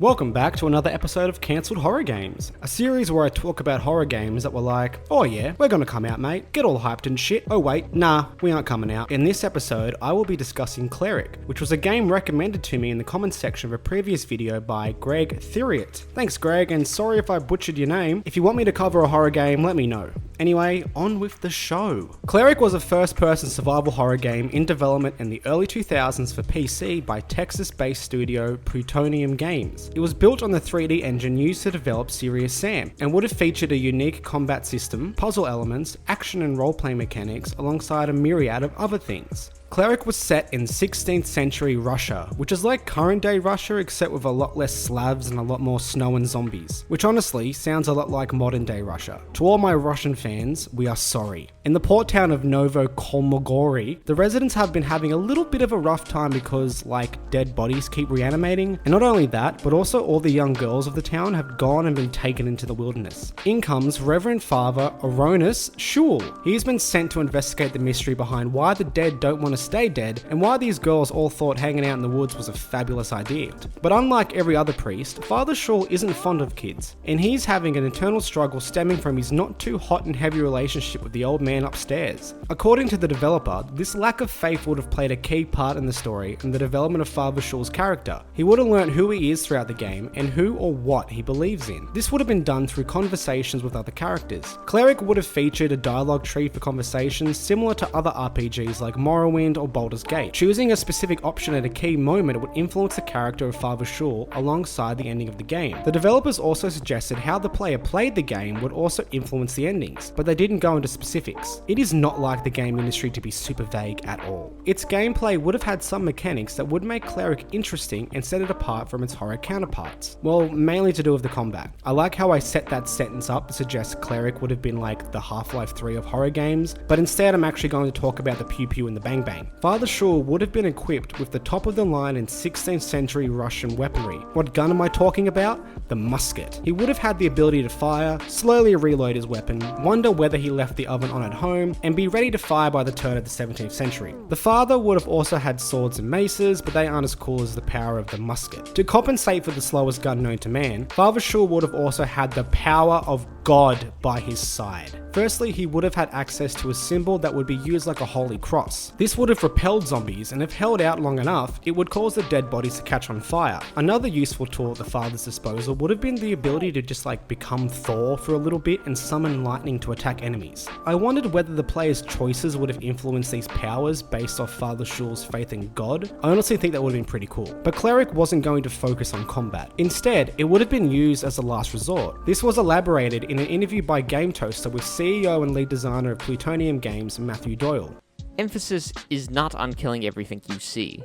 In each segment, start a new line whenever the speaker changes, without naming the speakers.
Welcome back to another episode of Cancelled Horror Games, a series where I talk about horror games that were like, oh yeah, we're gonna come out mate, get all hyped and shit, oh wait, nah, we aren't coming out. In this episode, I will be discussing Cleric, which was a game recommended to me in the comments section of a previous video by Greg Theriot. Thanks Greg, and sorry if I butchered your name. If you want me to cover a horror game, let me know. Anyway, on with the show. Cleric was a first-person survival horror game in development in the early 2000s for PC by Texas-based studio Plutonium Games. It was built on the 3D engine used to develop Serious Sam, and would have featured a unique combat system, puzzle elements, action and role-play mechanics, alongside a myriad of other things. Cleric was set in 16th century Russia, which is like current day Russia except with a lot less Slavs and a lot more snow and zombies, which honestly sounds a lot like modern day Russia. To all my Russian fans, we are sorry. In the port town of Novo Kolmogorye, the residents have been having a little bit of a rough time because, like, dead bodies keep reanimating, and not only that, but also all the young girls of the town have gone and been taken into the wilderness. In comes Reverend Father Aronis Shul. He's been sent to investigate the mystery behind why the dead don't want to stay dead, and why these girls all thought hanging out in the woods was a fabulous idea. But unlike every other priest, Father Shul isn't fond of kids, and he's having an internal struggle stemming from his not too hot and heavy relationship with the old man upstairs. According to the developer, this lack of faith would have played a key part in the story and the development of Father Shul's character. He would have learned who he is throughout the game and who or what he believes in. This would have been done through conversations with other characters. Cleric would have featured a dialogue tree for conversations similar to other RPGs like Morrowind or Baldur's Gate. Choosing a specific option at a key moment would influence the character of Father Shul alongside the ending of the game. The developers also suggested how the player played the game would also influence the endings, but they didn't go into specifics. It is not like the game industry to be super vague at all. Its gameplay would have had some mechanics that would make Cleric interesting and set it apart from its horror counterparts. Well, mainly to do with the combat. I like how I set that sentence up to suggest Cleric would have been like the Half-Life 3 of horror games, but instead I'm actually going to talk about the pew pew and the bang bang. Father Shul would have been equipped with the top of the line in 16th century Russian weaponry. What gun am I talking about? The musket. He would have had the ability to fire, slowly reload his weapon, wonder whether he left the oven on at home, and be ready to fire by the turn of the 17th century. The father would have also had swords and maces, but they aren't as cool as the power of the musket. To compensate for the slowest gun known to man, Father Shul would have also had the power of God by his side. Firstly, he would have had access to a symbol that would be used like a holy cross. This would have repelled zombies, and if held out long enough, it would cause the dead bodies to catch on fire. Another useful tool at the father's disposal would have been the ability to just like become Thor for a little bit and summon lightning to attack enemies. I wondered whether the player's choices would have influenced these powers based off Father Shul's faith in God. I honestly think that would have been pretty cool. But Cleric wasn't going to focus on combat. Instead, it would have been used as a last resort. This was elaborated in an interview by Game Toaster with CEO and lead designer of Plutonium Games, Matthew Doyle.
Emphasis is not on killing everything you see.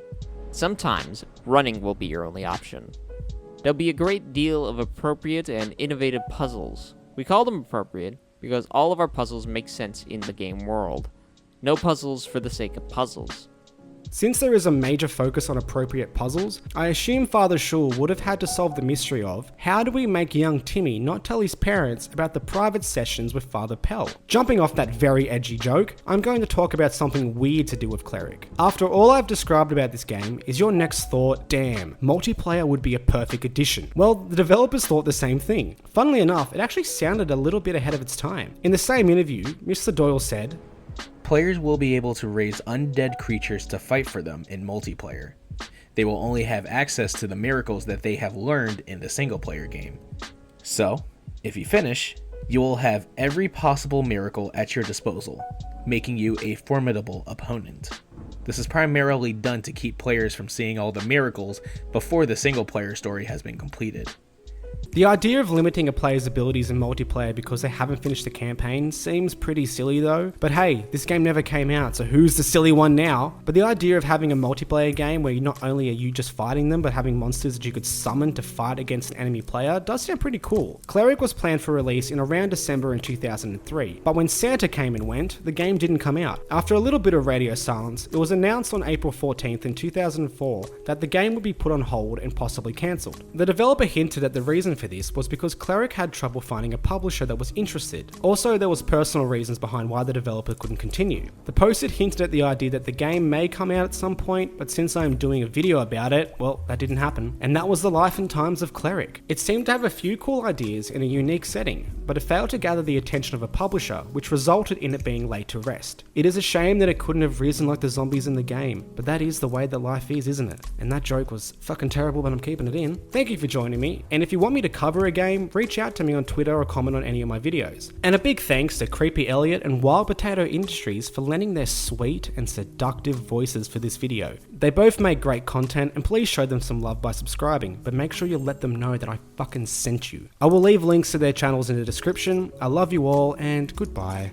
Sometimes, running will be your only option. There'll be a great deal of appropriate and innovative puzzles. We call them appropriate because all of our puzzles make sense in the game world. No puzzles for the sake of puzzles.
Since there is a major focus on appropriate puzzles, I assume Father Shul would have had to solve the mystery of how do we make young Timmy not tell his parents about the private sessions with Father Pell. Jumping off that very edgy joke, I'm going to talk about something weird to do with Cleric. After all I've described about this game, is your next thought, damn, multiplayer would be a perfect addition? Well, the developers thought the same thing. Funnily enough, it actually sounded a little bit ahead of its time. In the same interview, Mr. Doyle said,
"Players will be able to raise undead creatures to fight for them in multiplayer. They will only have access to the miracles that they have learned in the single player game. So, if you finish, you will have every possible miracle at your disposal, making you a formidable opponent. This is primarily done to keep players from seeing all the miracles before the single player story has been completed."
The idea of limiting a player's abilities in multiplayer because they haven't finished the campaign seems pretty silly though, but hey, this game never came out, so who's the silly one now? But the idea of having a multiplayer game where not only are you just fighting them, but having monsters that you could summon to fight against an enemy player does sound pretty cool. Cleric was planned for release in around December in 2003, but when Santa came and went, the game didn't come out. After a little bit of radio silence, it was announced on April 14th in 2004 that the game would be put on hold and possibly cancelled. The developer hinted at the reason for for this was because Cleric had trouble finding a publisher that was interested. Also, there was personal reasons behind why the developer couldn't continue. The post had hinted at the idea that the game may come out at some point, but since I am doing a video about it, well, that didn't happen. And that was the life and times of Cleric. It seemed to have a few cool ideas in a unique setting, but it failed to gather the attention of a publisher, which resulted in it being laid to rest. It is a shame that it couldn't have risen like the zombies in the game, but that is the way that life is, isn't it? And that joke was fucking terrible, but I'm keeping it in. Thank you for joining me, and if you want me to cover a game, reach out to me on Twitter or comment on any of my videos. And a big thanks to Creepy Elliot and Wild Potato Industries for lending their sweet and seductive voices for this video. They both make great content, and please show them some love by subscribing, but make sure you let them know that I fucking sent you. I will leave links to their channels in the description. I love you all, and goodbye.